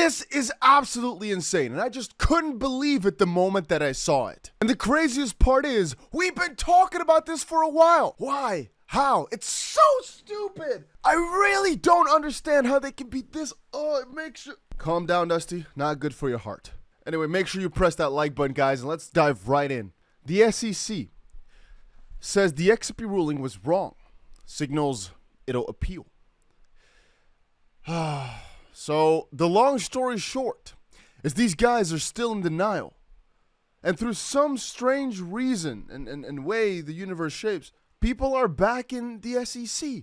This is absolutely insane, and I just couldn't believe it the moment that I saw it. And the craziest part is, we've been talking about this for a while. Why? How? It's so stupid. I really don't understand how they can be this. Oh, it makes you... Calm down, Dusty. Not good for your heart. Anyway, make sure you press that like button, guys, and let's dive right in. The SEC says the XRP ruling was wrong. Signals it'll appeal. So, the long story short is these guys are still in denial. And through some strange reason and way the universe shapes, people are backing the SEC.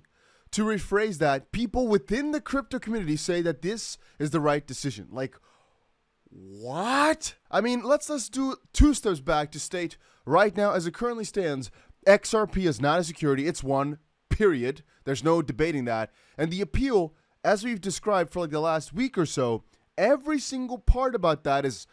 To rephrase that, people within the crypto community say that this is the right decision. Like, what? I mean, let's do 2 steps back to state right now, as it currently stands, XRP is not a security. It's one, period. There's no debating that. And the appeal, as we've described for like the last week or so, every single part about that is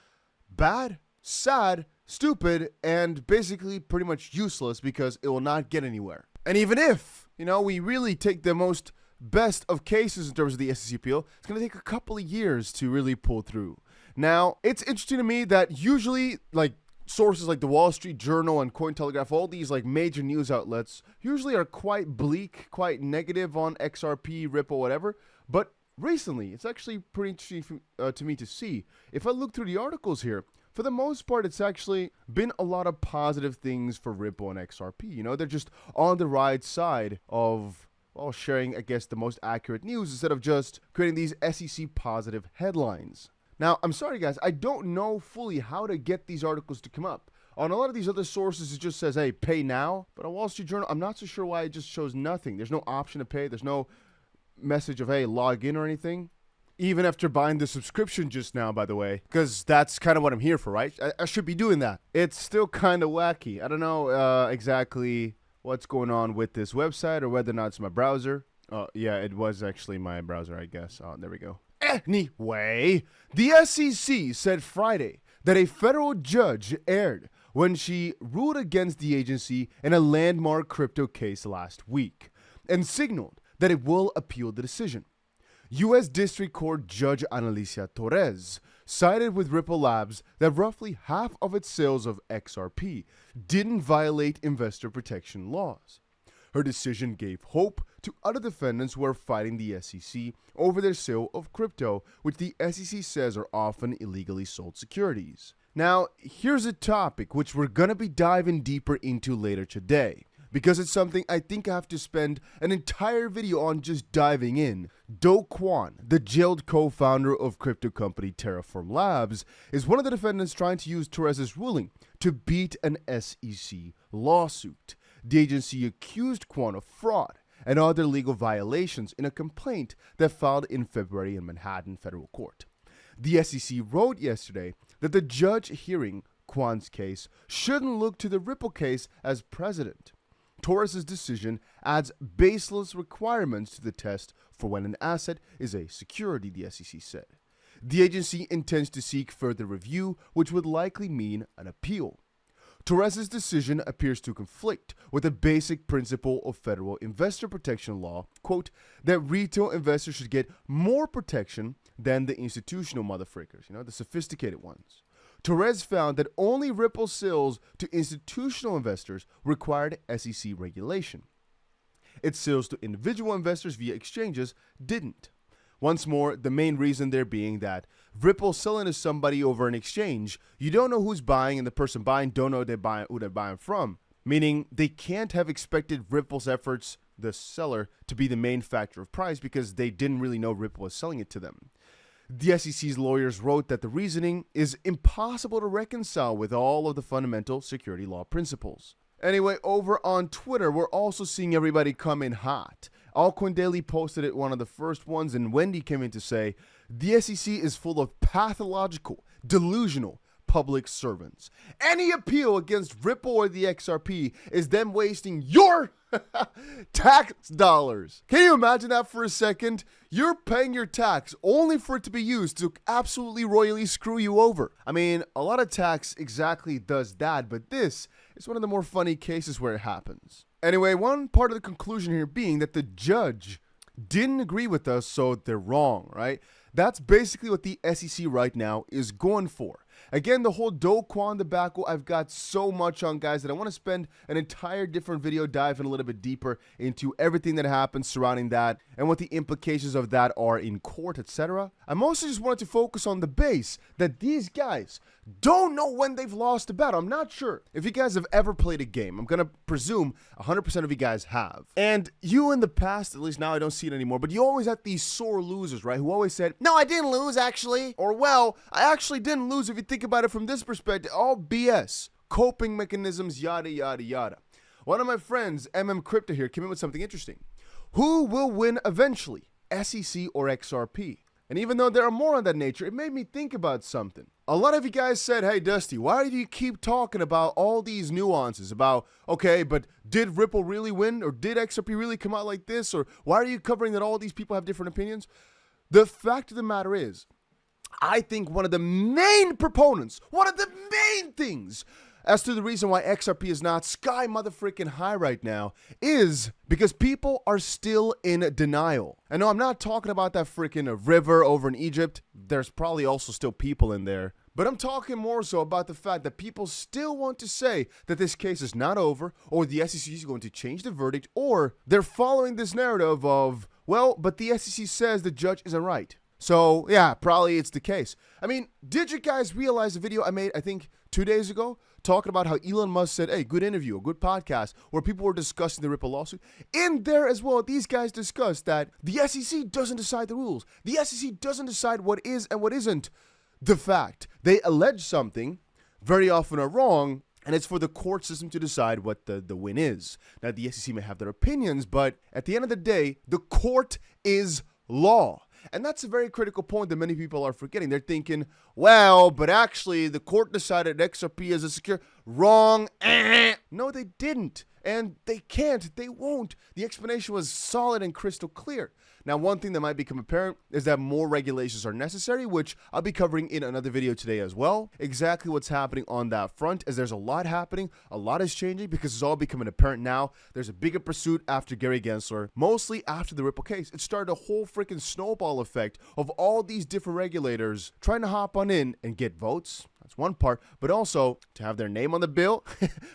bad, sad, stupid, and basically pretty much useless because it will not get anywhere. And even if, we really take the most best of cases in terms of the SEC appeal, it's going to take a couple of years to really pull through. Now, it's interesting to me that usually, like, sources like the Wall Street Journal and Cointelegraph, all these like major news outlets, usually are quite bleak, quite negative on XRP, Ripple, whatever. But recently, it's actually pretty interesting to me to see. If I look through the articles here, for the most part, it's actually been a lot of positive things for Ripple and XRP. They're just on the right side of, well, sharing, I guess, the most accurate news instead of just creating these SEC positive headlines. Now, I'm sorry, guys, I don't know fully how to get these articles to come up. On a lot of these other sources, it just says, hey, pay now. But on Wall Street Journal, I'm not so sure why it just shows nothing. There's no option to pay. There's no message of, hey, log in or anything. Even after buying the subscription just now, by the way, because that's kind of what I'm here for, right? I should be doing that. It's still kind of wacky. I don't know exactly what's going on with this website or whether or not it's my browser. Yeah, it was actually my browser, I guess. Oh, there we go. Anyway, the SEC said Friday that a federal judge erred when she ruled against the agency in a landmark crypto case last week and signaled that it will appeal the decision. U.S. District Court Judge Analicia Torres sided with Ripple Labs that roughly half of its sales of XRP didn't violate investor protection laws. Her decision gave hope to other defendants who are fighting the SEC over their sale of crypto, which the SEC says are often illegally sold securities. Now, here's a topic which we're going to be diving deeper into later today, because it's something I think I have to spend an entire video on just diving in. Do Kwon, the jailed co-founder of crypto company Terraform Labs, is one of the defendants trying to use Torres' ruling to beat an SEC lawsuit. The agency accused Kwon of fraud and other legal violations in a complaint that filed in February in Manhattan federal court. The SEC wrote yesterday that the judge hearing Kwon's case shouldn't look to the Ripple case as precedent. Torres' decision adds baseless requirements to the test for when an asset is a security, the SEC said. The agency intends to seek further review, which would likely mean an appeal. Torres' decision appears to conflict with a basic principle of federal investor protection law, quote, that retail investors should get more protection than the institutional motherfrickers, the sophisticated ones. Torres found that only Ripple sales to institutional investors required SEC regulation. Its sales to individual investors via exchanges didn't. Once more, the main reason there being that Ripple selling to somebody over an exchange, you don't know who's buying, and the person buying don't know who they're buying from. Meaning they can't have expected Ripple's efforts, the seller, to be the main factor of price because they didn't really know Ripple was selling it to them. The SEC's lawyers wrote that the reasoning is impossible to reconcile with all of the fundamental security law principles. Anyway, over on Twitter, we're also seeing everybody come in hot. Altcoin Daily posted it, one of the first ones, and Wendy came in to say, the SEC is full of pathological, delusional public servants. Any appeal against Ripple or the XRP is them wasting your tax dollars. Can you imagine that for a second? You're paying your tax only for it to be used to absolutely royally screw you over. I mean, a lot of tax exactly does that, but this is one of the more funny cases where it happens. Anyway, one part of the conclusion here being that the judge didn't agree with us, so they're wrong, right? That's basically what the SEC right now is going for. Again, the whole Do Kwon debacle, I've got so much on, guys, that I want to spend an entire different video diving a little bit deeper into everything that happens surrounding that and what the implications of that are in court, etc. I mostly just wanted to focus on the base that these guys don't know when they've lost a battle. I'm not sure if you guys have ever played a game. I'm going to presume 100% of you guys have. And you in the past, at least now I don't see it anymore, but you always had these sore losers, right? Who always said, no, I didn't lose actually. Or, well, I actually didn't lose if you think about it from this perspective. All BS. Coping mechanisms, yada, yada, yada. One of my friends, Crypto here, came in with something interesting. Who will win eventually? SEC or XRP? And even though there are more on that nature, it made me think about something. A lot of you guys said, hey, Dusty, why do you keep talking about all these nuances about, okay, but did Ripple really win? Or did XRP really come out like this? Or why are you covering that all these people have different opinions? The fact of the matter is, I think one of the main proponents, one of the main things as to the reason why XRP is not sky motherfreaking high right now is because people are still in denial. And no, I'm not talking about that freaking river over in Egypt. There's probably also still people in there. But I'm talking more so about the fact that people still want to say that this case is not over, or the SEC is going to change the verdict, or they're following this narrative of, well, but the SEC says the judge isn't right. So, yeah, probably it's the case. I mean, did you guys realize the video I made, I think, 2 days ago, talking about how Elon Musk said, hey, good interview, a good podcast, where people were discussing the Ripple lawsuit? In there as well, these guys discussed that the SEC doesn't decide the rules. The SEC doesn't decide what is and what isn't the fact. They allege something, very often are wrong, and it's for the court system to decide what the win is. Now, the SEC may have their opinions, but at the end of the day, the court is law. And that's a very critical point that many people are forgetting. They're thinking, well, but actually the court decided XRP is a secure. Wrong. No, they didn't. And they can't. They won't. The explanation was solid and crystal clear. Now, one thing that might become apparent is that more regulations are necessary, which I'll be covering in another video today as well. Exactly what's happening on that front, as there's a lot happening, a lot is changing, because it's all becoming apparent now. There's a bigger pursuit after Gary Gensler, mostly after the Ripple case. It started a whole freaking snowball effect of all these different regulators trying to hop on in and get votes. That's one part, but also to have their name on the bill,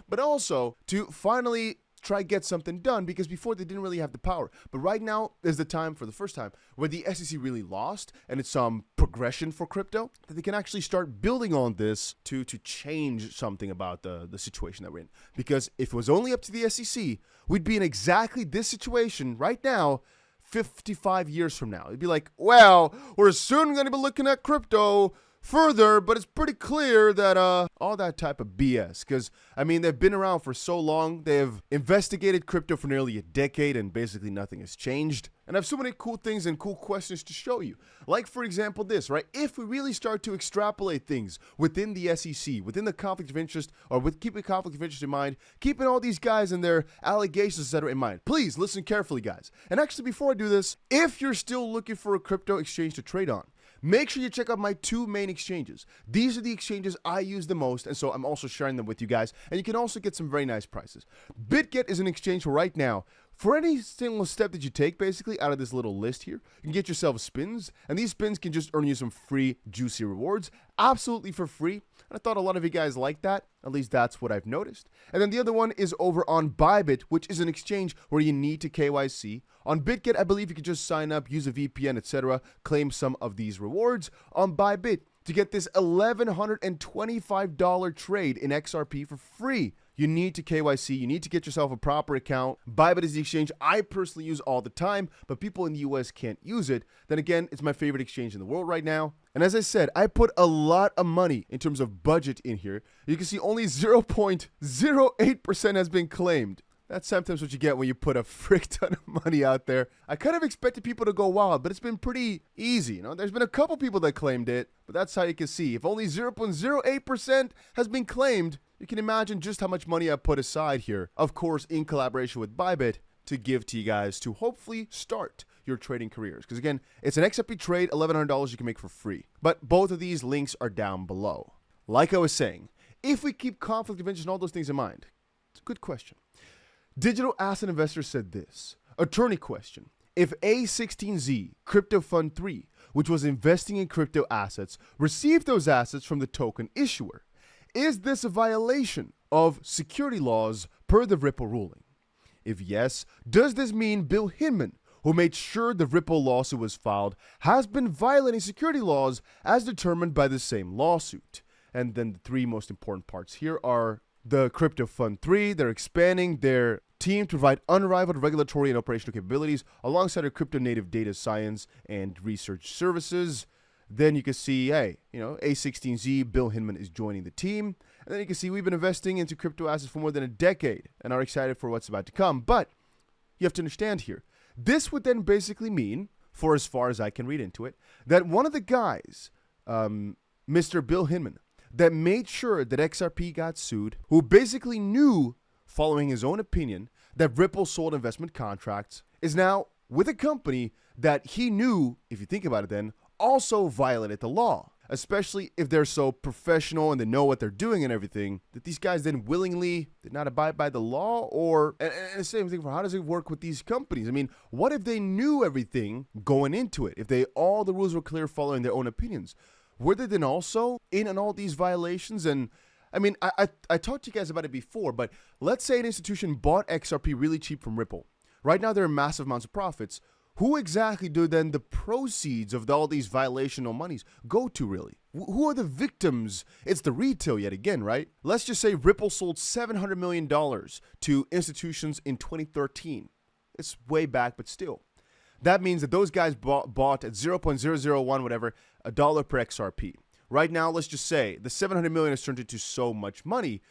but also to finally try get something done, because before they didn't really have the power. But right now is the time, for the first time, where the SEC really lost, and it's some progression for crypto, that they can actually start building on this to change something about the situation that we're in. Because if it was only up to the SEC, we'd be in exactly this situation right now 55 years from now. It'd be like, well, we're soon going to be looking at crypto further, but it's pretty clear that all that type of BS, because I mean, they've been around for so long. They've investigated crypto for nearly a decade, and basically nothing has changed. And I have so many cool things and cool questions to show you. Like, for example, this, right? If we really start to extrapolate things within the SEC, within the conflict of interest, or with keeping conflict of interest in mind, keeping all these guys and their allegations, etc. in mind, please listen carefully, guys. And actually, before I do this, if you're still looking for a crypto exchange to trade on, make sure you check out my two main exchanges. These are the exchanges I use the most, and so I'm also sharing them with you guys. And you can also get some very nice prices. BitGet is an exchange where right now, for any single step that you take, basically, out of this little list here, you can get yourself spins, and these spins can just earn you some free, juicy rewards, absolutely for free. And I thought a lot of you guys like that. At least that's what I've noticed. And then the other one is over on Bybit, which is an exchange where you need to KYC. On BitGet, I believe you can just sign up, use a VPN, etc., claim some of these rewards. On Bybit, to get this $1,125 trade in XRP for free, you need to KYC, you need to get yourself a proper account. Bybit is the exchange I personally use all the time, but people in the US can't use it. Then again, it's my favorite exchange in the world right now. And as I said, I put a lot of money in terms of budget in here. You can see only 0.08% has been claimed. That's sometimes what you get when you put a frick ton of money out there. I kind of expected people to go wild, but it's been pretty easy. You know, there's been a couple people that claimed it, but that's how you can see. If only 0.08% has been claimed, you can imagine just how much money I put aside here. Of course, in collaboration with Bybit, to give to you guys to hopefully start your trading careers. Because again, it's an XRP trade, $1,100 you can make for free. But both of these links are down below. Like I was saying, if we keep conflict of interest and all those things in mind, it's a good question. Digital Asset Investor said this. Attorney question. If A16Z Crypto Fund 3 which was investing in crypto assets, received those assets from the token issuer. Is this a violation of security laws per the Ripple ruling? If yes, does this mean Bill Hinman, who made sure the Ripple lawsuit was filed, has been violating security laws as determined by the same lawsuit? And then the three most important parts here are the Crypto Fund 3. They're expanding their team to provide unrivaled regulatory and operational capabilities alongside their crypto native data science and research services. Then you can see, hey, A16Z, Bill Hinman is joining the team. And then you can see we've been investing into crypto assets for more than a decade and are excited for what's about to come. But you have to understand here, this would then basically mean, for as far as I can read into it, that one of the guys, Mr. Bill Hinman, that made sure that XRP got sued, who basically knew, following his own opinion, that Ripple sold investment contracts, is now with a company that he knew, if you think about it then, also violated the law, especially if they're so professional and they know what they're doing and everything, that these guys then willingly did not abide by the law. And the same thing for how does it work with these companies? I mean, what if they knew everything going into it? If all the rules were clear following their own opinions, were they then also in on all these violations? And I mean, I talked to you guys about it before, but let's say an institution bought XRP really cheap from Ripple. Right now, there are massive amounts of profits. Who exactly do then the proceeds of all these violational monies go to, really? Who are the victims? It's the retail yet again, right? Let's just say Ripple sold $700 million to institutions in 2013. It's way back, but still. That means that those guys bought at 0.001, whatever, a dollar per XRP. Right now, let's just say the $700 million has turned into so much money,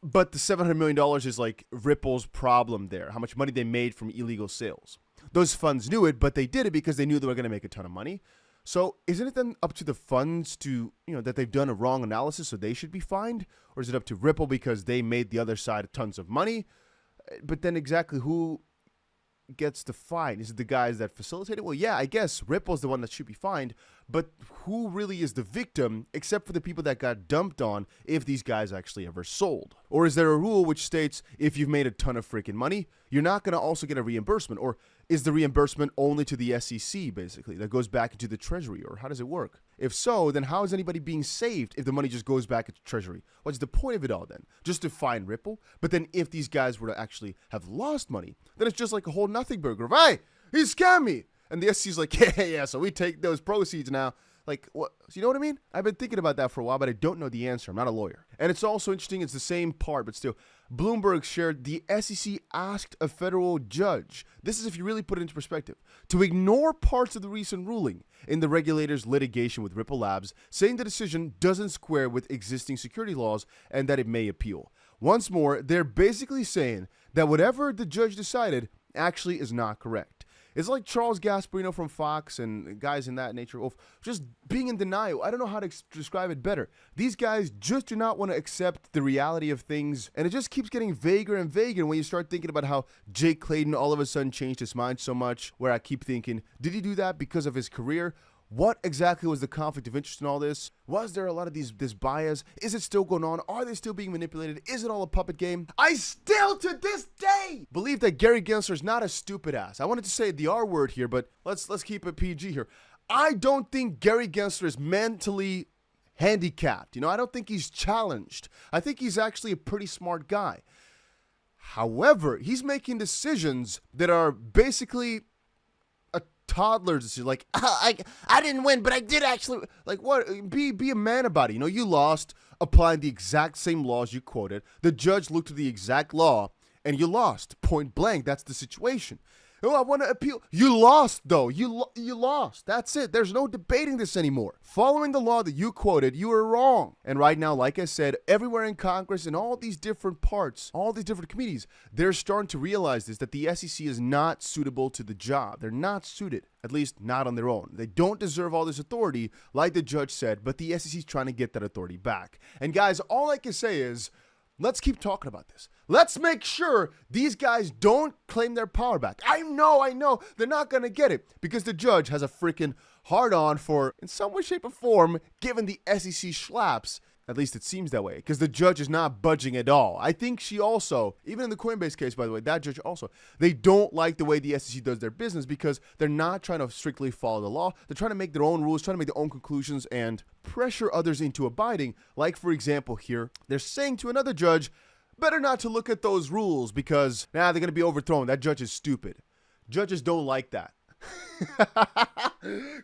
but the $700 million is like Ripple's problem there, how much money they made from illegal sales. Those funds knew it, but they did it because they knew they were going to make a ton of money. So isn't it then up to the funds to, that they've done a wrong analysis, so they should be fined? Or is it up to Ripple because they made the other side tons of money? But then exactly who gets the fine? Is it the guys that facilitated? Well, yeah, I guess Ripple's the one that should be fined, but who really is the victim except for the people that got dumped on if these guys actually ever sold? Or is there a rule which states if you've made a ton of freaking money, you're not going to also get a reimbursement? Or is the reimbursement only to the SEC, basically, that goes back into the Treasury? Or how does it work? If so, then how is anybody being saved if the money just goes back into Treasury? What's the point of it all then? Just to fine Ripple? But then if these guys were to actually have lost money, then it's just like a whole nothing burger of, hey, he scammed me. And the SEC's like, yeah, so we take those proceeds now. Like, what? You know what I mean? I've been thinking about that for a while, but I don't know the answer. I'm not a lawyer. And it's also interesting, it's the same part, but still. Bloomberg shared the SEC asked a federal judge, this is if you really put it into perspective, to ignore parts of the recent ruling in the regulator's litigation with Ripple Labs, saying the decision doesn't square with existing security laws and that it may appeal. Once more, they're basically saying that whatever the judge decided actually is not correct. It's like Charles Gasparino from Fox and guys in that nature of just being in denial. I don't know how to describe it better. These guys just do not want to accept the reality of things, and it just keeps getting vaguer and vaguer when you start thinking about how Jake Clayton all of a sudden changed his mind so much, where I keep thinking, did he do that because of his career? What exactly was the conflict of interest in all this? Was there a lot of this bias? Is it still going on? Are they still being manipulated? Is it all a puppet game? I still, to this day, believe that Gary Gensler is not a stupid ass. I wanted to say the R word here, but let's keep it PG here. I don't think Gary Gensler is mentally handicapped. I don't think he's challenged. I think he's actually a pretty smart guy. However, he's making decisions that are basically toddlers decision, like I didn't win, but I did actually. Like what? Be a man about it. You lost applying the exact same laws you quoted. The judge looked at the exact law, and you lost point blank. That's the situation. Oh, I want to appeal. You lost, though. You lost. That's it. There's no debating this anymore. Following the law that you quoted, you were wrong. And right now, like I said, everywhere in Congress, in all these different parts, all these different committees, they're starting to realize this, that the SEC is not suitable to the job. They're not suited, at least not on their own. They don't deserve all this authority, like the judge said, but the SEC is trying to get that authority back. And guys, all I can say is, let's keep talking about this. Let's make sure these guys don't claim their power back. I know. They're not going to get it because the judge has a freaking hard-on for, in some way, shape, or form, giving the SEC schlaps At least it seems that way, because the judge is not budging at all. I think she also, even in the Coinbase case, by the way, that judge also, they don't like the way the SEC does their business because they're not trying to strictly follow the law. They're trying to make their own rules, trying to make their own conclusions, and pressure others into abiding. Like, for example, here, they're saying to another judge, better not to look at those rules because, they're going to be overthrown. That judge is stupid. Judges don't like that.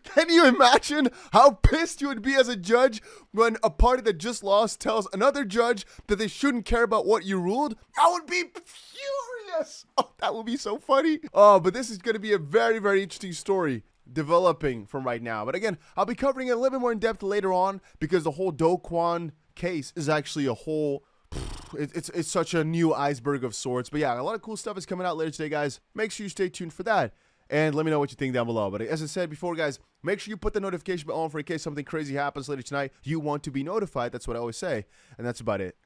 Can you imagine how pissed you would be as a judge when a party that just lost tells another judge that they shouldn't care about what you ruled? I would be furious. Oh, that would be so funny. Oh, but this is going to be a very, very interesting story developing from right now. But again, I'll be covering it a little bit more in depth later on because the whole Do Kwon case is actually a whole... It's such a new iceberg of sorts. But yeah, a lot of cool stuff is coming out later today, guys. Make sure you stay tuned for that. And let me know what you think down below. But as I said before, guys, make sure you put the notification bell on for in case something crazy happens later tonight. You want to be notified. That's what I always say. And that's about it.